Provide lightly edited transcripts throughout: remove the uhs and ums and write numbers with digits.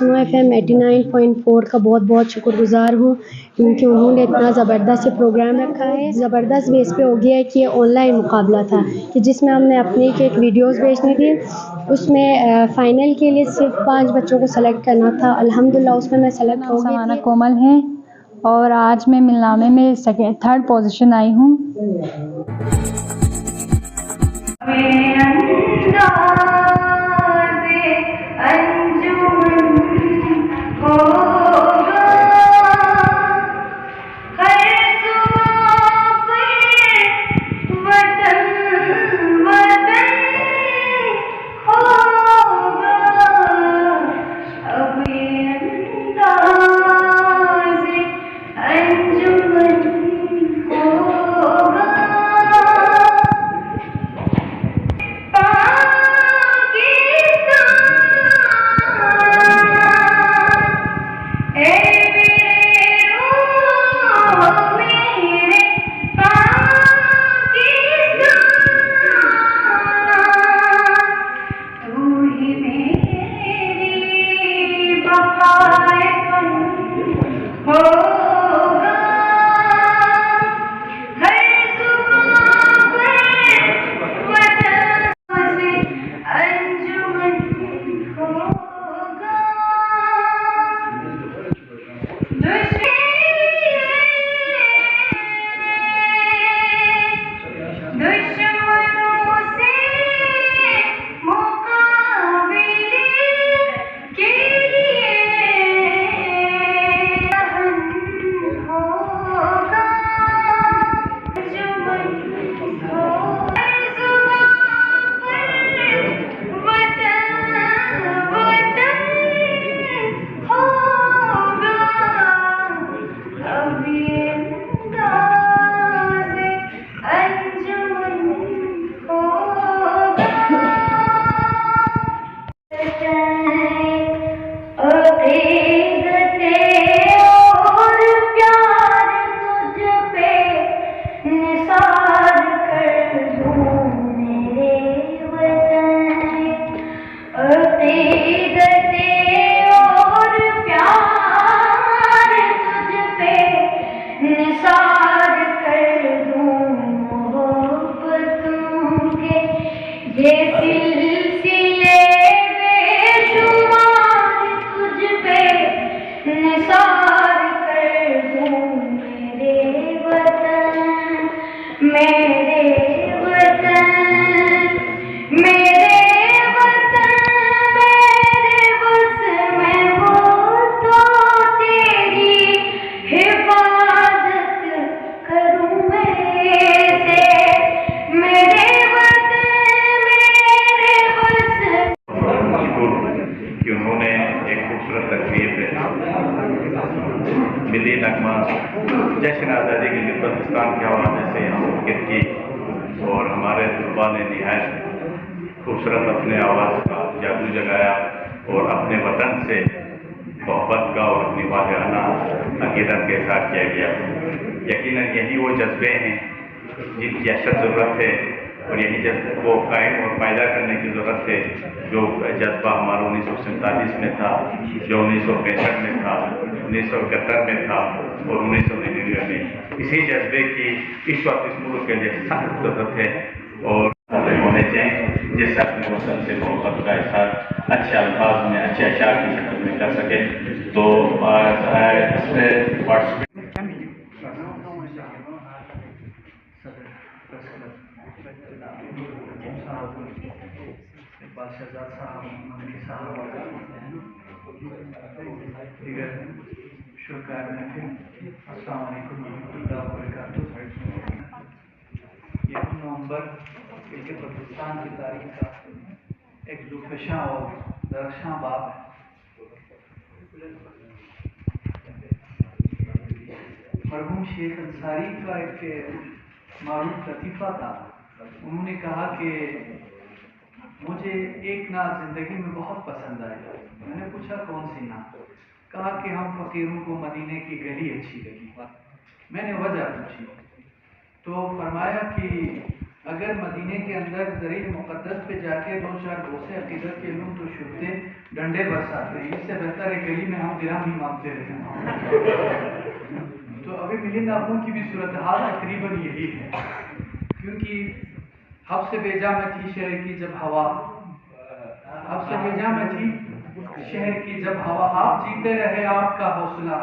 اسما FM 89.4 کا بہت بہت شکر گزار ہوں، کیونکہ انہوں نے اتنا زبردست یہ پروگرام رکھا ہے. زبردست بیس پہ ہو گیا ہے کہ یہ آن لائن مقابلہ تھا کہ جس میں ہم نے اپنی ایک ویڈیوز بھیجنی تھی. اس میں فائنل کے لیے صرف 5 بچوں کو سلیکٹ کرنا تھا. الحمدللہ اس میں سلیکٹ ہو گئی سمانہ تھی. کومل ہے اور آج میں ملنامے میں 3rd پوزیشن آئی ہوں. ملی نغمہ جشن آزادی کے لیے پاکستان کے حوالے سے یہاں منعقد کی اور ہمارے طلباء نے نہایت خوبصورت اپنے آواز کا جادو جگایا اور اپنے وطن سے محبت کا اور اپنی واقعانہ عقیدت کے اظہار کیا گیا. یقیناً یہی وہ جذبے ہیں جن کی اشد ضرورت ہے اور یہی جذبے کو قائم اور پائیدار کرنے کی ضرورت ہے جو جذبہ ہمارا 1947 میں تھا، جو 1965 میں تھا، 1971 میں تھا اور 1999 میں. اسی جذبے کی اس وقت اس ملک کے لیے سخت ضرورت ہے اور ہونے چاہیے جس سے اپنے وطن سے محبت کا اظہار اچھے الفاظ میں اچھے اشعار کی شکل میں کر سکے. تو اس میں السلام علیکم ورحمۃ اللہ وبرکاتہ. 1 نومبر ملک پاکستان کی تاریخ کا ایک زوفشاں اور درخشاں باب ہے. مرحوم شیخ انصاری کا ایک معروف لطیفہ تھا. انہوں نے کہا کہ مجھے ایک نعت زندگی میں بہت پسند آئی. میں نے پوچھا کون سی نعت؟ کہا کہ ہم فقیروں کو مدینے کی گلی اچھی لگی. میں نے وجہ پوچھی تو فرمایا کہ اگر مدینے کے اندر زرعی مقدس پہ جا کے 2-4 بوسے عقیدت کے لوں تو شبتے ڈنڈے برساتے ہیں. اس سے بہتر ہے گلی میں ہم درہم ہی مانگتے رہتے. تو ابھی ملند ابو کی بھی صورتحال تقریباً یہی ہے، کیونکہ حب سے بیجا میں تھی شہر کی جب ہوا، حب سے بیجا میں تھی شہر کی جب ہوا، آپ جیتے رہے آپ کا حوصلہ،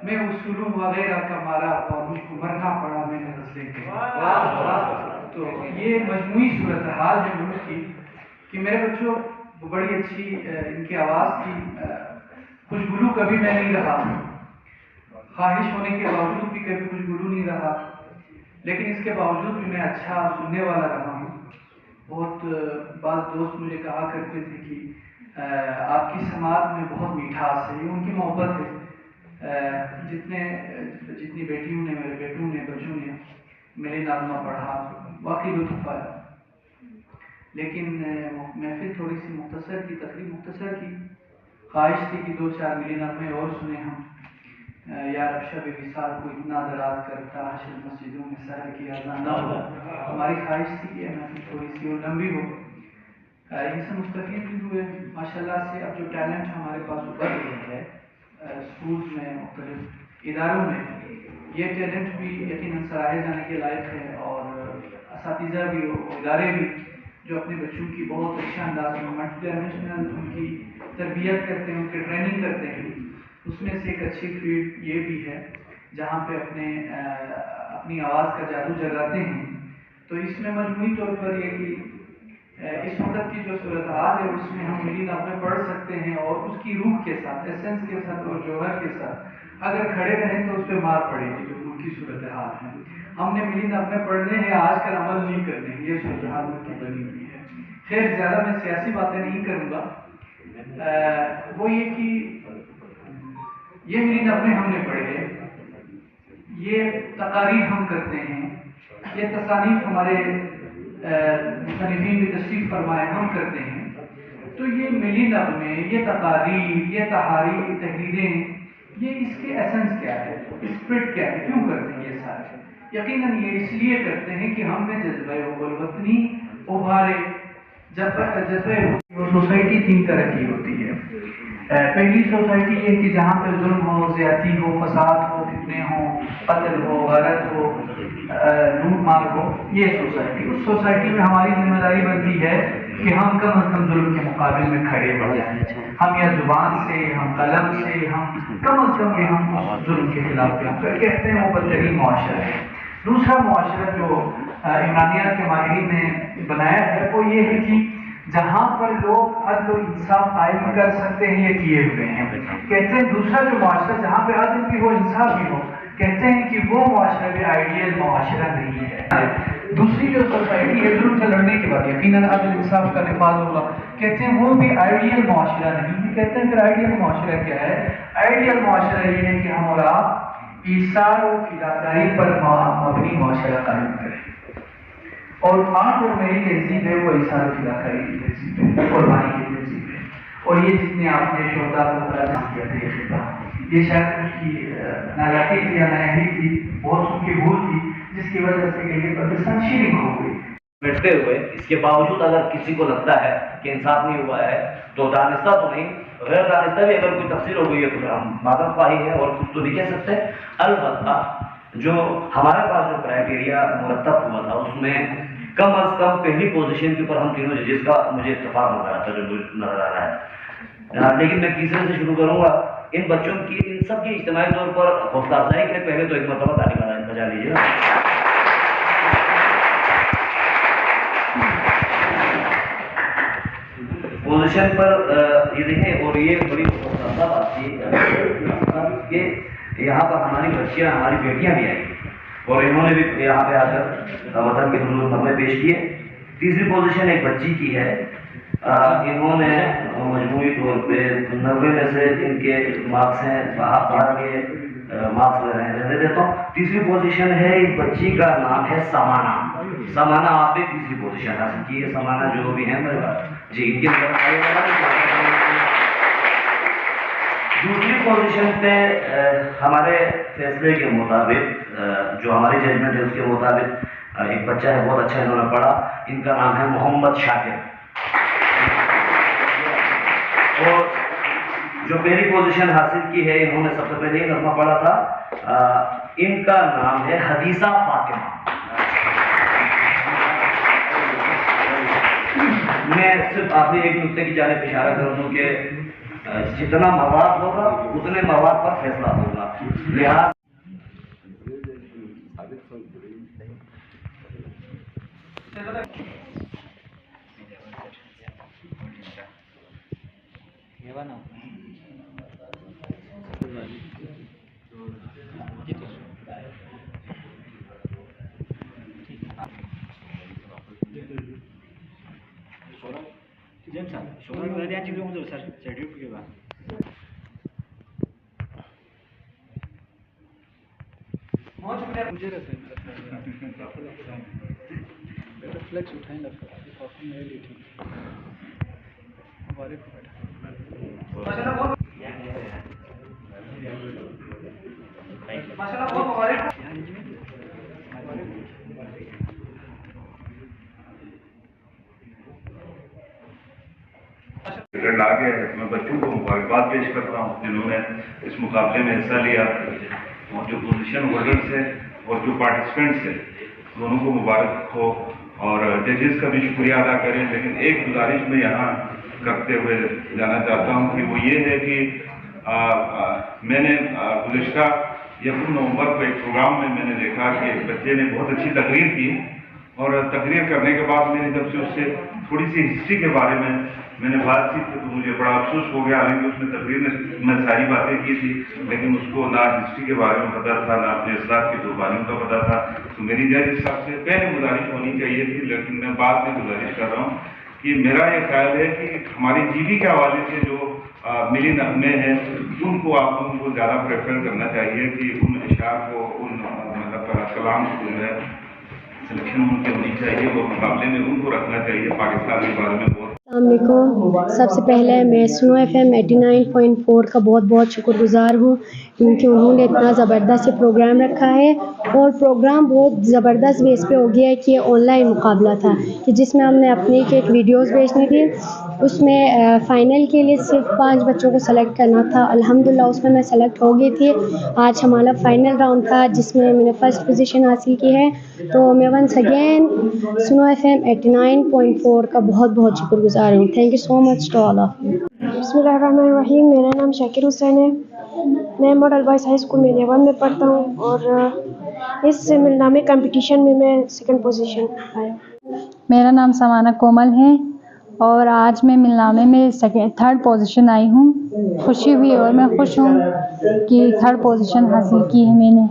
میں اصولوں وغیرہ کا مارا اور مجھ کو مرنا پڑا میں نے غزلیں کے. تو یہ مجموعی صورتحال ہے ملک کی کہ میرے بچوں بڑی اچھی ان کی آواز تھی. خوشگلو کبھی میں نہیں رہا، خواہش ہونے کے باوجود بھی کبھی خوشگلو نہیں رہا، لیکن اس کے باوجود بھی میں اچھا سننے والا رہا ہوں. بہت بعض دوست مجھے کہا کرتے تھے کہ آپ کی سماعت میں بہت مٹھاس ہے. یہ ان کی محبت ہے. جتنی بیٹیوں نے، میرے بیٹوں نے، بچوں نے میرے نغمہ پڑھا، واقعی لطف آیا. لیکن محفل تھوڑی سی مختصر کی، تقریب مختصر کی. خواہش تھی کہ 2-4 ملی نغمے اور سنیں ہم. یا رب شب وصال کو اتنا دراز کرتا، حشر مسجدوں میں سحر کی اذان نہ ہو. ہماری خواہش تھی کہ محفل تھوڑی سی اور لمبی ہو. ان سے مستفید بھی ہوئے ماشاءاللہ سے. اب جو ٹیلنٹ ہمارے پاس ابھر رہا ہے اسکولز میں، مختلف اداروں میں، یہ ٹیلنٹ بھی یقیناً سراہے جانے کے لائق ہے. اور اساتذہ بھی اور ادارے بھی جو اپنے بچوں کی بہت اچھے انداز میں ملٹی ڈائمینشنل ان کی تربیت کرتے ہیں، ان کی ٹریننگ کرتے ہیں. اس میں سے ایک اچھی فیلڈ یہ بھی ہے جہاں پہ اپنی آواز کا جادو جگاتے ہیں. تو اس میں مجموعی طور پر یہ کہ اس وقت کی جو صورتحال ہے اس میں ہم ملی نغمے پڑھ سکتے ہیں اور اس کی روح کے ساتھ، ایسنس کے ساتھ اور جوہر کے ساتھ اگر کھڑے رہیں تو اس پہ مار پڑے گی. جو ملک کی صورتحال ہے، ہم نے ملی نغمے پڑھنے ہیں، آج کل عمل نہیں کرنے ہیں. یہ صورتحال ملک کی بنی ہوئی ہے. خیر زیادہ میں سیاسی باتیں نہیں کروں گا. وہ یہ کہ یہ ملی نغمے ہم نے پڑھے، یہ تقاریر ہم کرتے ہیں، یہ تصانیف ہمارے مصنفین بھی تشریف فرمائے ہم کرتے ہیں. تو یہ ملی نغمے، یہ تقاریر، یہ تحریریں، یہ اس کے ایسنس کیا ہے، اسپرٹ کیا ہے، کیوں کرتے ہیں یہ سارے؟ یقیناً یہ اس لیے کرتے ہیں کہ ہم نے جذبہ حب الوطنی ابھارے. جذبہ سوسائٹی 3 طرح کی ہوتی ہے. پہلی سوسائٹی یہ کہ جہاں پہ ظلم ہو، زیادتی ہو، فساد ہو، فتنے ہوں، قتل ہو، غارت ہو، لوٹ مار ہو. یہ سوسائٹی، اس سوسائٹی میں ہماری ذمہ داری بنتی ہے کہ ہم کم از کم ظلم کے مقابل میں کھڑے ہو جائیں. ہم یا زبان سے، ہم قلم سے، ہم کم از کم کہ ہم اس ظلم کے خلاف کہتے ہیں. وہ بدترین معاشرہ ہے. دوسرا معاشرہ جو عمرانیات کے ماہرین نے بنایا ہے وہ یہ ہے کہ جہاں پر لوگ عدل و انصاف قائم کر سکتے ہیں، یہ کیے ہوئے ہیں. کہتے ہیں دوسرا جو معاشرہ جہاں پہ عدل بھی ہو، انصاف بھی ہو، کہتے ہیں کہ وہ معاشرہ بھی آئیڈیل معاشرہ نہیں ہے. دوسری جو سوسائٹی ہے ظلم سے لڑنے کے بعد یقیناً عدل انصاف کا نفاذ ہوگا، کہتے ہیں وہ بھی آئیڈیل معاشرہ نہیں ہے. کہتے ہیں پھر آئیڈیل معاشرہ کیا ہے؟ آئیڈیل معاشرہ یہ ہے کہ ہم اور آپ ایثار و فداکاری پر مبنی معاشرہ قائم کریں. اور جو میری تہذیب ہے وہ ایثار و فداکاری کی تہذیب ہے، قربانی کی تہذیب ہے. اور یہ جتنے آپ نے شہداء کو خراج کیا تھا، یہ خطاب، یہ شاید اس کی نالاکی تھی یا نااہلی تھی، بہت سن کی بھول تھی، جس کی وجہ سے کہ یہ پاکستان شیرنگ ہو گئی. مٹتے ہوئے اس کے باوجود اگر کسی کو لگتا ہے کہ انصاف نہیں ہوا ہے تو دانستہ تو نہیں، غیر دانستہ بھی اگر کوئی تفسیر ہو گئی ہے تو ہم معذرت خواہی ہے اور کچھ تو نہیں کہہ سکتے. البتہ جو ہمارے پاس جو کرائٹیریا مرتب ہوا تھا اس میں کم از کم پہلی پوزیشن کے اوپر ہم تینوں جس کا مجھے اتفاق نظر آتا ہے، جو نظر آ رہا ہے. لیکن میں تیسرے سے شروع کروں گا. ان بچوں کی، ان سب کی اجتماعی طور پر حوصلہ افزائی کے لیے پہلے تو ایک مرتبہ تعلیم بجا لیجیے. پوزیشن پر یہ دیکھیں، اور یہ بڑی حوصلہ بات تھی کہ یہاں پر ہماری بچیاں، ہماری بیٹیاں بھی آئی اور انہوں نے بھی یہاں پہ آ کر وطن کے حضور نغمے پیش کیے. تیسری پوزیشن ایک بچی کی ہے. انہوں نے مجموعی طور پہ 90 میں سے ان کے مارکس ہیں، باہر کے مارکس لے رہے ہیں، رہنے دیتا ہوں. تیسری پوزیشن ہے، اس بچی کا نام ہے سمانا. سمانا آپ نے تیسری پوزیشن حاصل کی ہے. سمانا جو بھی ہیں میرے پاس جی، ان کے دوسری پوزیشن پہ ہمارے فیصلے کے مطابق، جو ہماری ججمنٹ ہے اس کے مطابق ایک بچہ ہے بہت اچھا انہوں نے پڑھا، ان کا نام ہے محمد شاکر. اور جو پہلی پوزیشن حاصل کی ہے انہوں نے سب سے پہلے یہ نغمہ پڑھا تھا، ان کا نام ہے حدیثہ فاطمہ. میں صرف آپ نے ایک نقطے کی جانب اشارہ کر دوں کہ جتنا مواد ہوگا اتنے مواد پر فیصلہ ہوگا، لہٰذا آگے میں بچوں کو مبارکباد پیش کرتا ہوں جنہوں نے اس مقابلے میں حصہ لیا، اور جو پوزیشن ہولڈرس ہیں اور جو پارٹیسپینٹس ہیں دونوں کو مبارک ہو، اور ججز کا بھی شکریہ ادا کریں. لیکن ایک گزارش میں یہاں کرتے ہوئے جانا چاہتا ہوں کہ وہ یہ ہے کہ میں نے گزشتہ 1 نومبر کو ایک پروگرام میں نے دیکھا کہ ایک بچے نے بہت اچھی تقریر کی، اور تقریر کرنے کے بعد میں نے جب سے اس سے تھوڑی سی ہسٹری کے بارے میں نے بات کی تو مجھے بڑا افسوس ہو گیا، حالانکہ اس نے تقریر میں ساری باتیں کی تھی لیکن اس کو نہ ہسٹری کے بارے میں پتا تھا نہ اپنے اسلاف کی قربانیوں کا پتا تھا. تو میری جج صاحب سے پہلے گزارش ہونی چاہیے تھی، لیکن میں بعد میں گزارش کر رہا ہوں کہ میرا یہ خیال ہے کہ ہماری جی بی کے حوالے سے جو ملی نغمے ہیں ان کو آپ لوگوں کو زیادہ پریفر کرنا چاہیے کہ ان اشعار کو، ان مطلب کلام کو جو ہے سلیکشن ان کی ہونی چاہیے، وہ مقابلے میں ان کو رکھنا چاہیے. پاکستان کے بارے میں بہت السلام علیکم. سب سے پہلے میں سنو ایف ایم 89.4 کا بہت بہت شکر گزار ہوں کیونکہ انہوں نے اتنا زبردست پروگرام رکھا ہے، اور پروگرام بہت زبردست بیس پہ ہو گیا ہے کہ یہ آن لائن مقابلہ تھا کہ جس میں ہم نے اپنی ایک ویڈیوز بھیجنی تھی. اس میں فائنل کے لیے صرف 5 بچوں کو سلیکٹ کرنا تھا. الحمدللہ اس میں سلیکٹ ہو گئی تھی. آج ہمارا فائنل راؤنڈ تھا جس میں نے فرسٹ پوزیشن حاصل کی ہے. تو میں once again Suno F M 89.4 کا بہت بہت شکر گزار ہوں. Thank you so much to all of you. بسم اللہ الرحمن الرحیم. میرا نام شاکر حسین ہے. میں ماڈل بوائز ہائی اسکول میں 11 میں پڑھتا ہوں، اور اس ملنامے کمپٹیشن میں 2nd پوزیشن آیا. میرا نام سمانہ کومل ہے، اور آج میں ملنامے میں 3rd پوزیشن آئی ہوں. خوشی ہوئی اور میں خوش ہوں کہ 3rd پوزیشن حاصل کی ہے میں نے.